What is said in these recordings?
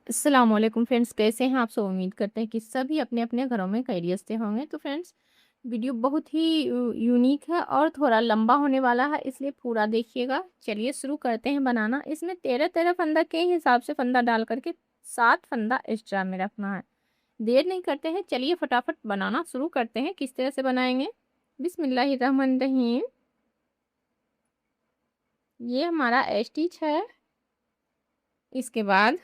अस्सलाम वालेकुम फ्रेंड्स, कैसे हैं आप सब। उम्मीद करते हैं कि सभी अपने अपने घरों में खैरियत से होंगे। तो फ्रेंड्स, वीडियो बहुत ही यूनिक है और थोड़ा लंबा होने वाला है, इसलिए पूरा देखिएगा। चलिए शुरू करते हैं बनाना। इसमें 13-13 फंदा के हिसाब से फंदा डाल करके 7 फंदा एक्स्ट्रा में रखना है। देर नहीं करते हैं, चलिए फटाफट बनाना शुरू करते हैं। किस तरह से बनाएंगे, बिस्मिल्लाहिर्रहमानिर्रहीम। ये हमारा स्टिच है। इसके बाद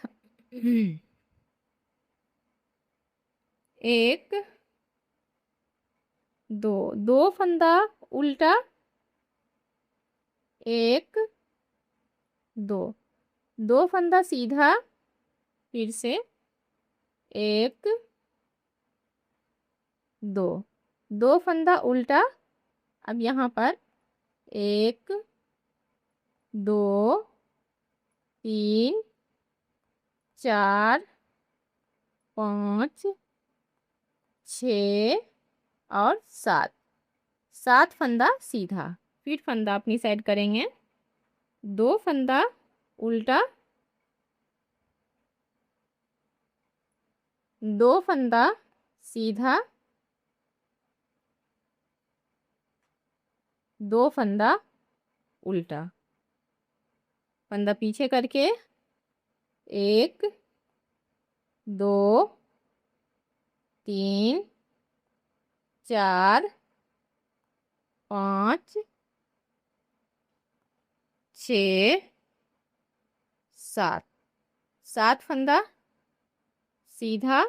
एक, दो, दो फंदा उल्टा, एक, दो, दो फंदा सीधा, फिर से एक, दो, दो फंदा उल्टा। अब यहाँ पर एक, दो, तीन, चार, पाँच, छ और सात। सात फंदा सीधा, फिर फंदा अपनी साइड करेंगे। दो फंदा उल्टा, दो फंदा सीधा, दो फंदा उल्टा। फंदा पीछे करके एक, दो, तीन, चार, पाँच, छ, सात। सात फंदा सीधा,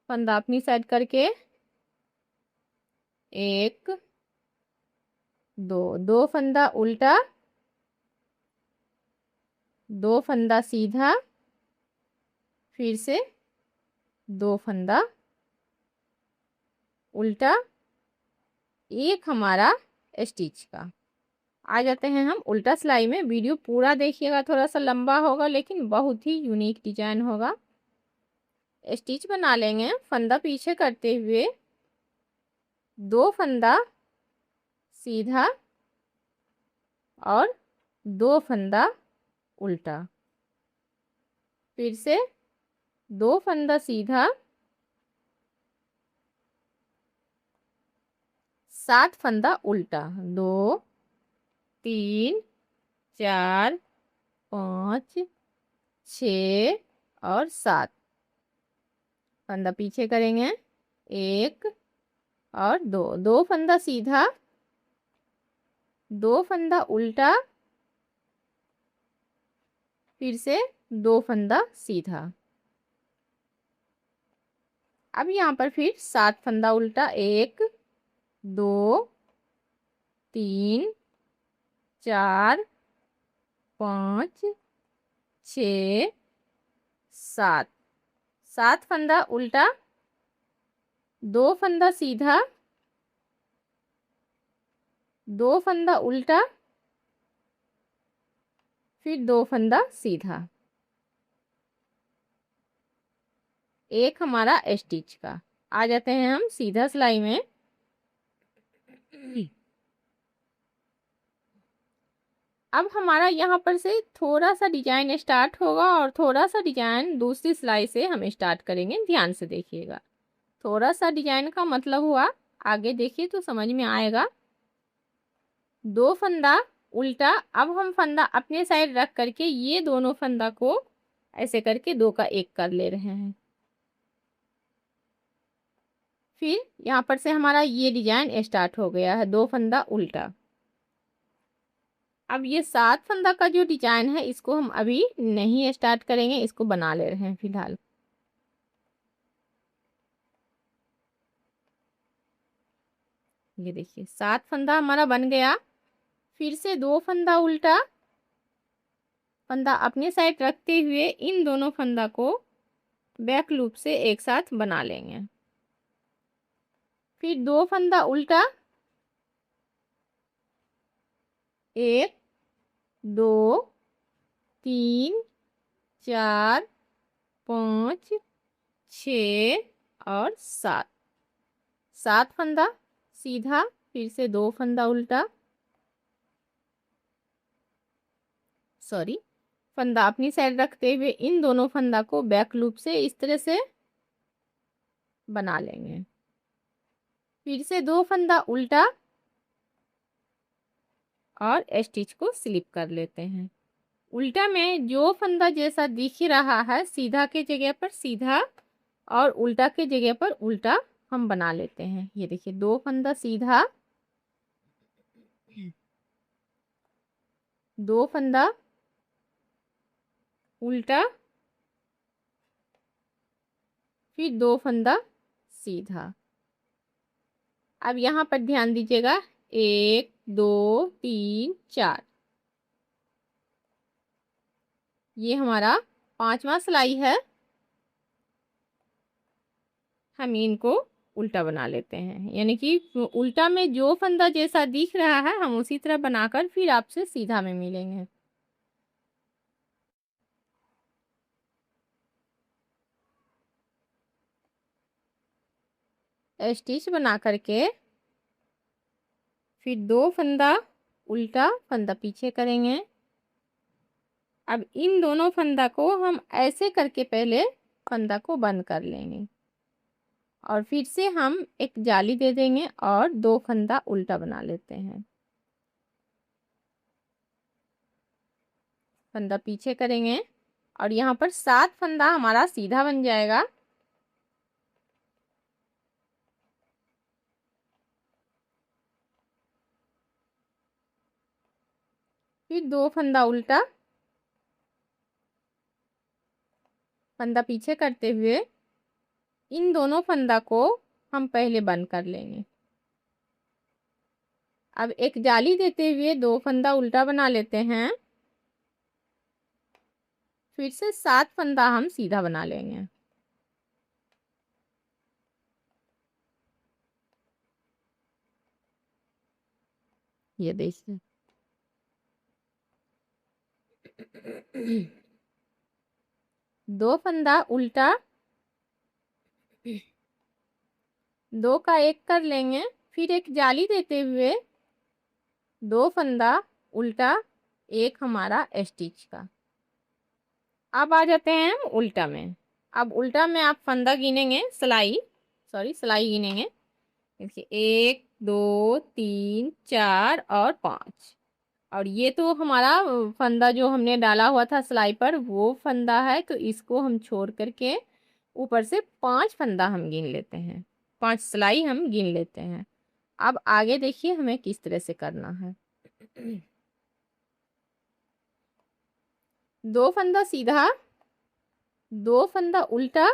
फंदा अपनी साइड करके एक, दो, दो फंदा उल्टा, दो फंदा सीधा, फिर से दो फंदा उल्टा। एक हमारा स्टिच का। आ जाते हैं हम उल्टा सिलाई में। वीडियो पूरा देखिएगा, थोड़ा सा लंबा होगा लेकिन बहुत ही यूनिक डिजाइन होगा। स्टिच बना लेंगे। फंदा पीछे करते हुए दो फंदा सीधा और दो फंदा उल्टा, फिर से दो फंदा सीधा, सात फंदा उल्टा। दो, तीन, चार, पाँच, छ और सात। फंदा पीछे करेंगे एक और दो, दो फंदा सीधा, दो फंदा उल्टा, फिर से दो फंदा सीधा। अब यहाँ पर फिर सात फंदा उल्टा। एक, दो, तीन, चार, पाँच, छ, सात। सात फंदा उल्टा, दो फंदा सीधा, दो फंदा उल्टा, फिर दो फंदा सीधा। एक हमारा स्टिच का। आ जाते हैं हम सीधा सिलाई में। अब हमारा यहाँ पर से थोड़ा सा डिजाइन स्टार्ट होगा और थोड़ा सा डिजाइन दूसरी सिलाई से हम स्टार्ट करेंगे। ध्यान से देखिएगा। थोड़ा सा डिजाइन का मतलब हुआ, आगे देखिए तो समझ में आएगा। दो फंदा उल्टा। अब हम फंदा अपने साइड रख करके ये दोनों फंदा को ऐसे करके दो का एक कर ले रहे हैं। फिर यहाँ पर से हमारा ये डिजाइन स्टार्ट हो गया है, दो फंदा उल्टा। अब ये सात फंदा का जो डिजाइन है इसको हम अभी नहीं स्टार्ट करेंगे, इसको बना ले रहे हैं फिलहाल। ये देखिए सात फंदा हमारा बन गया। फिर से दो फंदा उल्टा, फंदा अपने साइड रखते हुए इन दोनों फंदा को बैक लूप से एक साथ बना लेंगे। फिर दो फंदा उल्टा, एक, दो, तीन, चार, पाँच, छ और सात। सात फंदा सीधा, फिर से दो फंदा उल्टा, सॉरी, फंदा अपनी साइड रखते हुए इन दोनों फंदा को बैक लूप से इस तरह से बना लेंगे। फिर से 2 फंदा उल्टा और स्टिच को स्लिप कर लेते हैं। उल्टा में जो फंदा जैसा दिख रहा है सीधा के जगह पर सीधा और उल्टा के जगह पर उल्टा हम बना लेते हैं। ये देखिए 2 फंदा सीधा, 2 फंदा उल्टा, फिर 2 फंदा सीधा। अब यहाँ पर ध्यान दीजिएगा 1 2 3 4, ये हमारा 5वां सिलाई है। हम इनको उल्टा बना लेते हैं, यानी कि उल्टा में जो फंदा जैसा दिख रहा है हम उसी तरह बनाकर फिर आपसे सीधा में मिलेंगे। स्टिच बना करके फिर 2 फंदा उल्टा, फंदा पीछे करेंगे। अब इन दोनों फंदा को हम ऐसे करके पहले फंदा को बंद कर लेंगे और फिर से हम एक जाली दे देंगे और 2 फंदा उल्टा बना लेते हैं। फंदा पीछे करेंगे और यहाँ पर 7 फंदा हमारा सीधा बन जाएगा। फिर 2 फंदा उल्टा, फंदा पीछे करते हुए इन दोनों फंदा को हम पहले बंद कर लेंगे। अब एक जाली देते हुए 2 फंदा उल्टा बना लेते हैं। फिर से 7 फंदा हम सीधा बना लेंगे। ये देखिए 2 फंदा उल्टा, 2 का 1 कर लेंगे। फिर एक जाली देते हुए 2 फंदा उल्टा, 1 हमारा स्टिच का। अब आ जाते हैं हम उल्टा में। अब उल्टा में आप फंदा गिनेंगे, सिलाई गिनेंगे। देखिए 1 2 3 4 और 5। और ये तो हमारा फंदा जो हमने डाला हुआ था सिलाई पर वो फंदा है, तो इसको हम छोड़ करके ऊपर से 5 फंदा हम गिन लेते हैं, 5 सिलाई हम गिन लेते हैं। अब आगे देखिए हमें किस तरह से करना है। 2 फंदा सीधा, 2 फंदा उल्टा,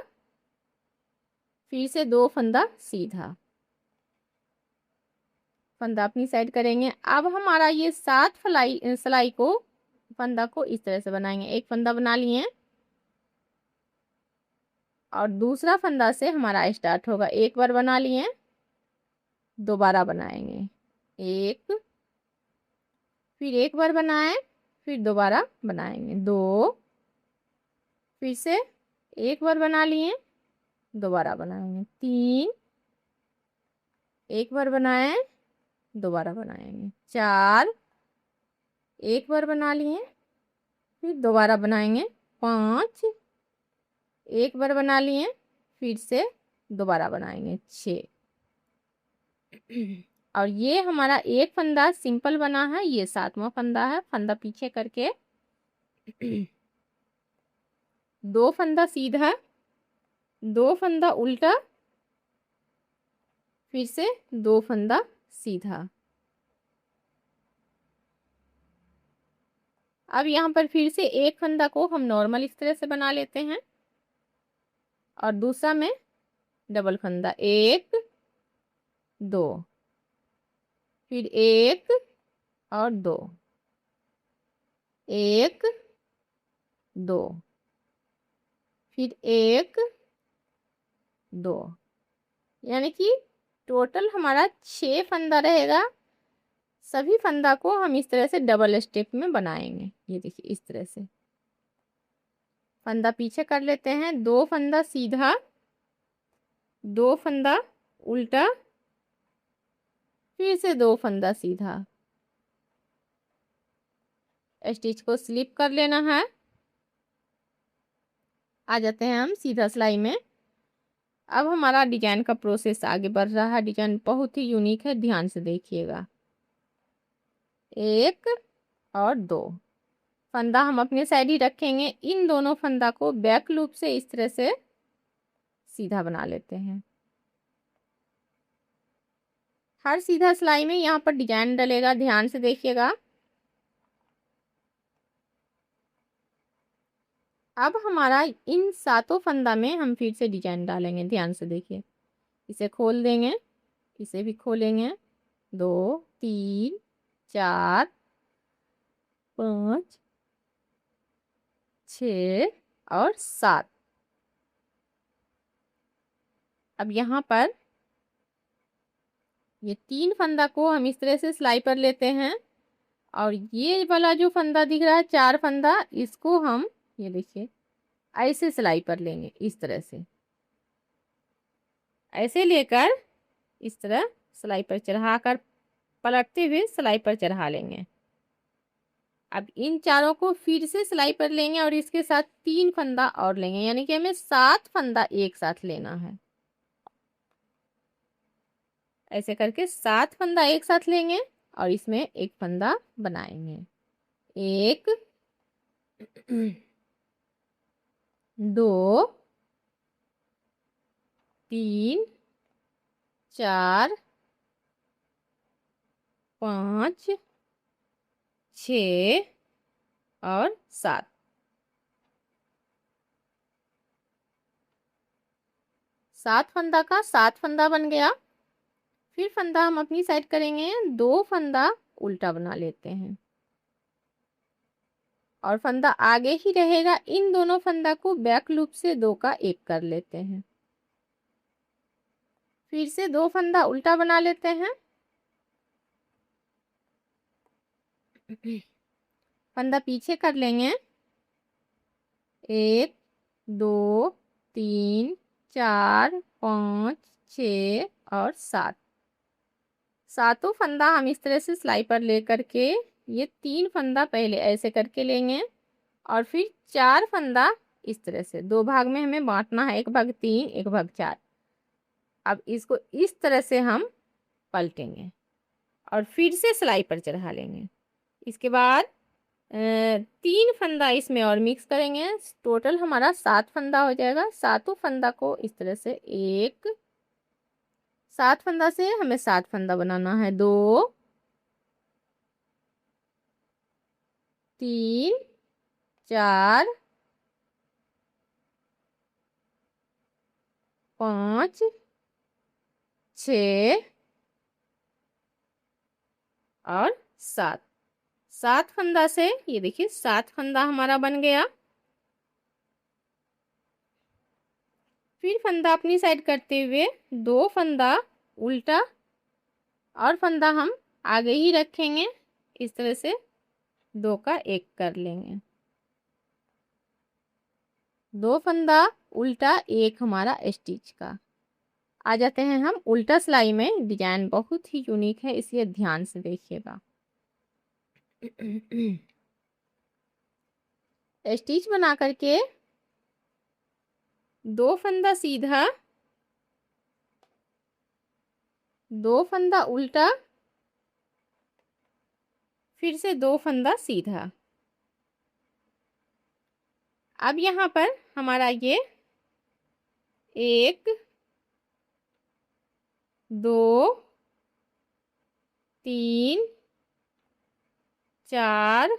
फिर से 2 फंदा सीधा, फंदा अपनी साइड करेंगे। अब हमारा ये 7 सिलाई को फंदा को इस तरह से बनाएंगे। एक फंदा बना लिए और दूसरा फंदा से हमारा स्टार्ट होगा। एक बार बना लिए, दोबारा बनाएंगे, एक, फिर एक बार बनाएं, फिर दोबारा बनाएंगे, 2, फिर से एक बार बना लिए, दोबारा बनाएंगे, 3, एक बार बनाएं, दोबारा बनाएंगे, 4, एक बार बना लिए, फिर दोबारा बनाएंगे, 5, एक बार बना लिए, फिर से दोबारा बनाएंगे, 6। और ये हमारा एक फंदा सिंपल बना है, ये 7वां फंदा है। फंदा पीछे करके 2 फंदा सीधा, 2 फंदा उल्टा, फिर से 2 फंदा सीधा। अब यहाँ पर फिर से एक फंदा को हम नॉर्मल इस तरह से बना लेते हैं और दूसरा में डबल फंदा, 1 2, फिर 1 और 2, 1 2, फिर 1 2, यानी कि टोटल हमारा 6 फंदा रहेगा। सभी फंदा को हम इस तरह से डबल स्टेप में बनाएंगे। ये देखिए इस तरह से फंदा पीछे कर लेते हैं, 2 फंदा सीधा, 2 फंदा उल्टा, फिर से 2 फंदा सीधा, स्टिच को स्लिप कर लेना है। आ जाते हैं हम सीधा सिलाई में। अब हमारा डिजाइन का प्रोसेस आगे बढ़ रहा है। डिजाइन बहुत ही यूनिक है, ध्यान से देखिएगा। एक और दो फंदा हम अपने साइड ही रखेंगे। इन दोनों फंदा को बैक लूप से इस तरह से सीधा बना लेते हैं। हर सीधा सिलाई में यहाँ पर डिजाइन डलेगा, ध्यान से देखिएगा। अब हमारा इन सातों फंदा में हम फिर से डिजाइन डालेंगे, ध्यान से देखिए। इसे खोल देंगे, इसे भी खोलेंगे। 2 3 4 5 6 और 7। अब यहाँ पर ये 3 फंदा को हम इस तरह से सिलाई पर लेते हैं और ये वाला जो फंदा दिख रहा है 4 फंदा, इसको हम ये देखिए ऐसे सिलाई पर लेंगे। इस तरह से ऐसे लेकर इस तरह सिलाई पर चढ़ाकर पलटते हुए सिलाई पर चढ़ा लेंगे। अब इन चारों को फिर से सिलाई पर लेंगे और इसके साथ 3 फंदा और लेंगे, यानी कि हमें 7 फंदा एक साथ लेना है। ऐसे करके 7 फंदा एक साथ लेंगे और इसमें एक फंदा बनाएंगे। 1 2 3 4 5 6 और 7। 7 फंदा का 7 फंदा बन गया। फिर फंदा हम अपनी साइड करेंगे, 2 फंदा उल्टा बना लेते हैं और फंदा आगे ही रहेगा। इन दोनों फंदा को बैक लूप से 2 का 1 कर लेते हैं। फिर से 2 फंदा उल्टा बना लेते हैं। फंदा पीछे कर लेंगे। 1 2 3 4 5 6 और 7। सातों फंदा हम इस तरह से सिलाई पर लेकर के ये 3 फंदा पहले ऐसे करके लेंगे और फिर 4 फंदा इस तरह से 2 भाग में हमें बांटना है, 1 भाग 3 1 भाग 4। अब इसको इस तरह से हम पलटेंगे और फिर से सिलाई पर चढ़ा लेंगे। इसके बाद 3 फंदा इसमें और मिक्स करेंगे। टोटल हमारा 7 फंदा हो जाएगा। सातों फंदा को इस तरह से 7 फंदा से हमें 7 फंदा बनाना है। 2 3 4 5 6 और 7। 7 फंदा से ये देखिए 7 फंदा हमारा बन गया। फिर फंदा अपनी साइड करते हुए 2 फंदा उल्टा और फंदा हम आगे ही रखेंगे। इस तरह से 2 का 1 कर लेंगे। 2 फंदा उल्टा 1 हमारा स्टिच का। आ जाते हैं हम उल्टा सिलाई में। डिजाइन बहुत ही यूनिक है, इसलिए ध्यान से देखिएगा। स्टिच बना करके 2 फंदा सीधा, 2 फंदा उल्टा, फिर से 2 फंदा सीधा। अब यहाँ पर हमारा ये 1 2 3 4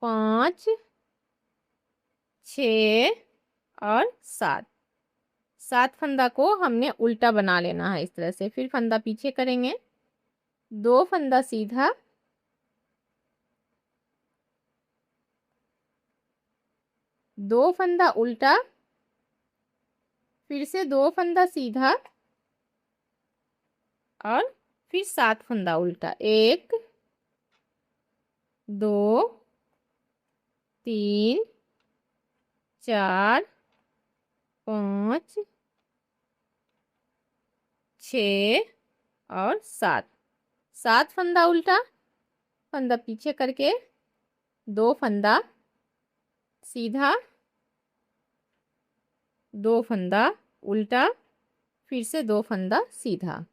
5 6 और 7। 7 फंदा को हमने उल्टा बना लेना है इस तरह से। फिर फंदा पीछे करेंगे, 2 फंदा सीधा, 2 फंदा उल्टा, फिर से 2 फंदा सीधा और फिर 7 फंदा उल्टा। 1 2 3 4 5 6 और 7। 7 फंदा उल्टा, फंदा पीछे करके 2 फंदा सीधा, 2 फंदा उल्टा, फिर से 2 फंदा सीधा।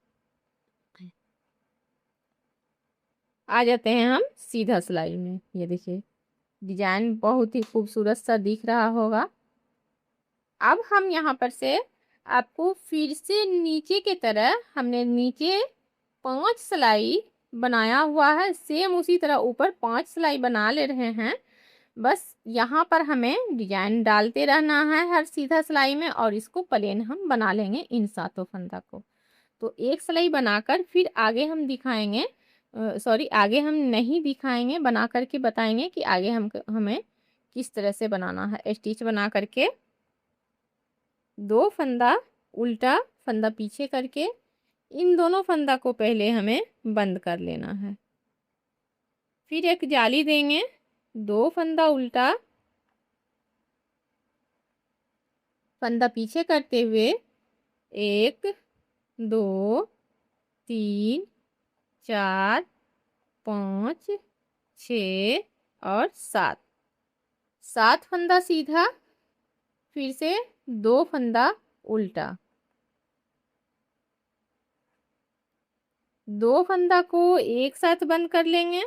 आ जाते हैं हम सीधा सिलाई में। ये देखिए डिजाइन बहुत ही खूबसूरत सा दिख रहा होगा। अब हम यहाँ पर से आपको फिर से नीचे की तरह, हमने नीचे 5 सिलाई बनाया हुआ है, सेम उसी तरह ऊपर 5 सिलाई बना ले रहे हैं। बस यहाँ पर हमें डिजाइन डालते रहना है हर सीधा सिलाई में, और इसको प्लेन हम बना लेंगे इन 7 फंदा को। तो एक सिलाई बनाकर फिर आगे हम दिखाएंगे, सॉरी आगे हम नहीं दिखाएंगे, बना करके बताएंगे कि आगे हमें किस तरह से बनाना है। स्टिच बना करके 2 फंदा उल्टा, फंदा पीछे करके इन दोनों फंदा को पहले हमें बंद कर लेना है। फिर एक जाली देंगे, 2 फंदा उल्टा, फंदा पीछे करते हुए 1 2 3 4 5 6 और 7, 7 फंदा सीधा, फिर से 2 फंदा उल्टा, 2 फंदा को एक साथ बंद कर लेंगे,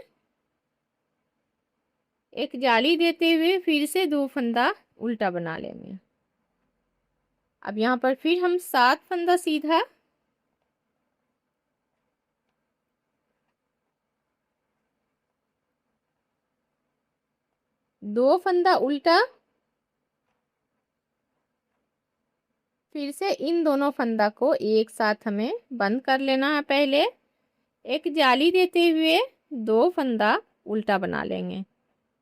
एक जाली देते हुए फिर से 2 फंदा उल्टा बना लेंगे। अब यहाँ पर फिर हम 7 फंदा सीधा, 2 फंदा उल्टा, फिर से इन दोनों फंदा को एक साथ हमें बंद कर लेना है। पहले एक जाली देते हुए 2 फंदा उल्टा बना लेंगे,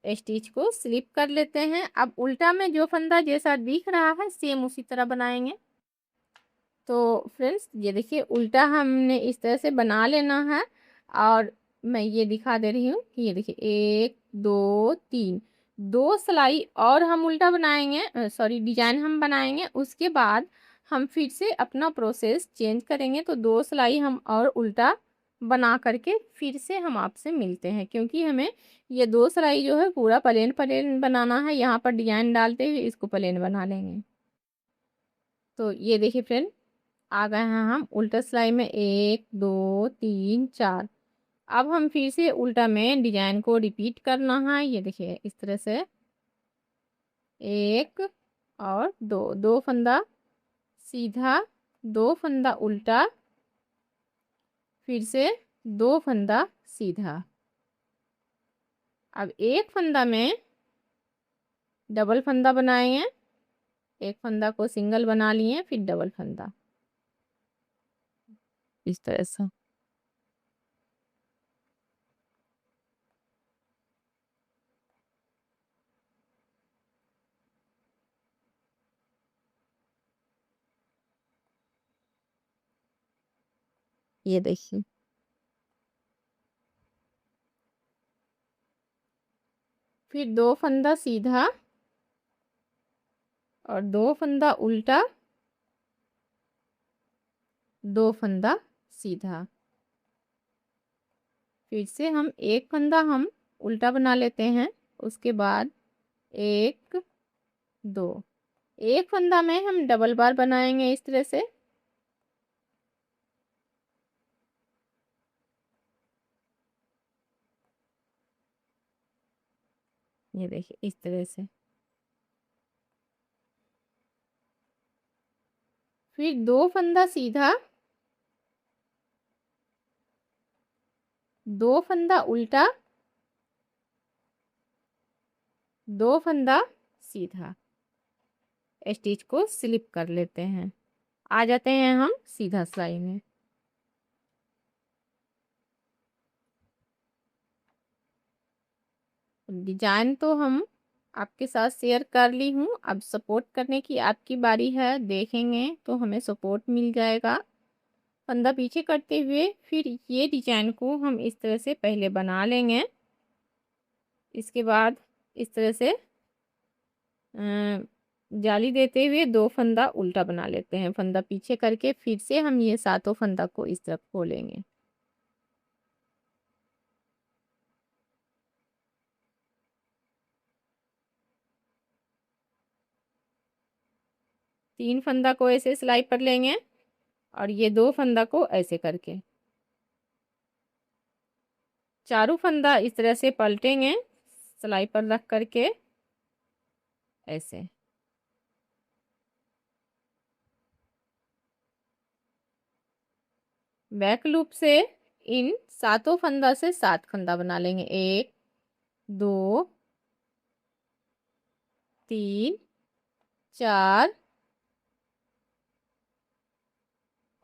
स्टिच को स्लिप कर लेते हैं। अब उल्टा में जो फंदा जैसा दिख रहा है सेम उसी तरह बनाएंगे। तो फ्रेंड्स ये देखिए उल्टा हमने इस तरह से बना लेना है, और मैं ये दिखा दे रही हूँ कि ये देखिए 1 2 3, 2 सिलाई और हम उल्टा बनाएंगे, सॉरी डिजाइन हम बनाएंगे। उसके बाद हम फिर से अपना प्रोसेस चेंज करेंगे, तो 2 सिलाई हम और उल्टा बना करके फिर से हम आपसे मिलते हैं, क्योंकि हमें ये 2 सिलाई जो है पूरा प्लेन प्लेन बनाना है। यहाँ पर डिजाइन डालते हुए इसको प्लेन बना लेंगे। तो ये देखिए फ्रेंड आ गए हैं हम उल्टा सिलाई में, 1 2 3 4। अब हम फिर से उल्टा में डिजाइन को रिपीट करना है। ये देखिए इस तरह से 1 और 2, 2 फंदा सीधा, 2 फंदा उल्टा, फिर से 2 फंदा सीधा। अब एक फंदा में डबल फंदा बनाएंगे, एक फंदा को सिंगल बना लिए, फिर डबल फंदा इस तरह से। ये देखिए फिर 2 फंदा सीधा और 2 फंदा उल्टा, 2 फंदा सीधा, फिर से हम एक फंदा हम उल्टा बना लेते हैं। उसके बाद 1 2, एक फंदा में हम डबल बार बनाएंगे इस तरह से। ये देखिए इस तरह से। फिर 2 फंदा सीधा, 2 फंदा उल्टा, 2 फंदा सीधा, स्टिच को स्लिप कर लेते हैं। आ जाते हैं हम सीधा सिलाई में। डिजाइन तो हम आपके साथ शेयर कर ली हूँ, अब सपोर्ट करने की आपकी बारी है। देखेंगे तो हमें सपोर्ट मिल जाएगा। फंदा पीछे करते हुए फिर ये डिजाइन को हम इस तरह से पहले बना लेंगे। इसके बाद इस तरह से जाली देते हुए 2 फंदा उल्टा बना लेते हैं, फंदा पीछे करके फिर से हम ये 7 फंदा को इस तरफ खोलेंगे। 3 फंदा को ऐसे सिलाई पर लेंगे और ये 2 फंदा को ऐसे करके चारों फंदा इस तरह से पलटेंगे सिलाई पर रख करके ऐसे। बैक लूप से इन सातों फंदा से 7 फंदा बना लेंगे। 1 2 3 4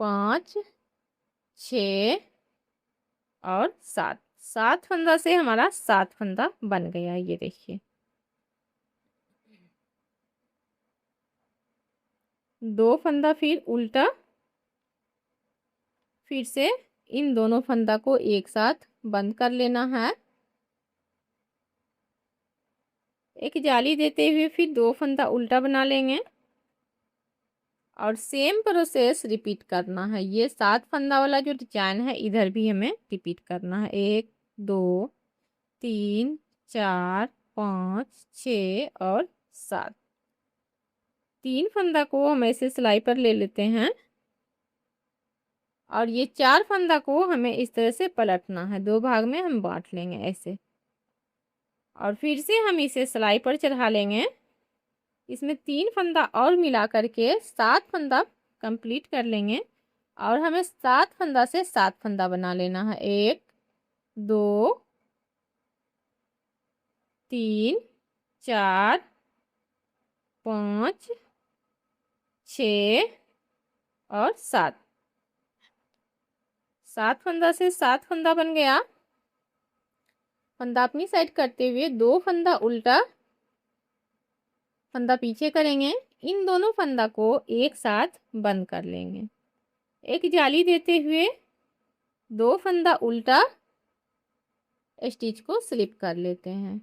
5 6 और 7। 7 फंदा से हमारा 7 फंदा बन गया। ये देखिए 2 फंदा फिर उल्टा, फिर से इन दोनों फंदा को एक साथ बंद कर लेना है। एक जाली देते हुए फिर 2 फंदा उल्टा बना लेंगे और सेम प्रोसेस रिपीट करना है। ये 7 फंदा वाला जो डिजाइन है इधर भी हमें रिपीट करना है। 1 2 3 4 5 6 और 7। 3 फंदा को हम ऐसे सिलाई पर ले लेते हैं और ये 4 फंदा को हमें इस तरह से पलटना है। 2 भाग में हम बांट लेंगे ऐसे और फिर से हम इसे सिलाई पर चढ़ा लेंगे। इसमें 3 फंदा और मिला करके 7 फंदा कंप्लीट कर लेंगे और हमें 7 फंदा से 7 फंदा बना लेना है। 1 2 3 4 5 6 और 7। 7 फंदा से 7 फंदा बन गया। फंदा अपनी साइड करते हुए 2 फंदा उल्टा, फंदा पीछे करेंगे। इन दोनों फंदा को एक साथ बंद कर लेंगे। एक जाली देते हुए 2 फंदा उल्टा स्टिच को स्लिप कर लेते हैं।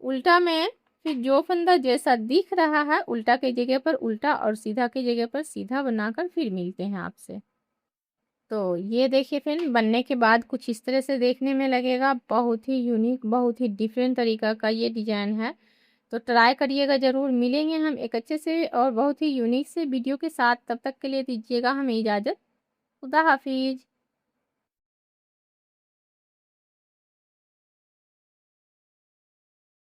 उल्टा में फिर जो फंदा जैसा दिख रहा है उल्टा की जगह पर उल्टा और सीधा की जगह पर सीधा बनाकर फिर मिलते हैं आपसे। तो ये देखिए फ्रेंड, बनने के बाद कुछ इस तरह से देखने में लगेगा। बहुत ही यूनिक, बहुत ही डिफरेंट तरीका का ये डिजाइन है। तो ट्राई करिएगा ज़रूर। मिलेंगे हम एक अच्छे से और बहुत ही यूनिक से वीडियो के साथ। तब तक के लिए दीजिएगा हमें इजाज़त। खुदा हाफिज।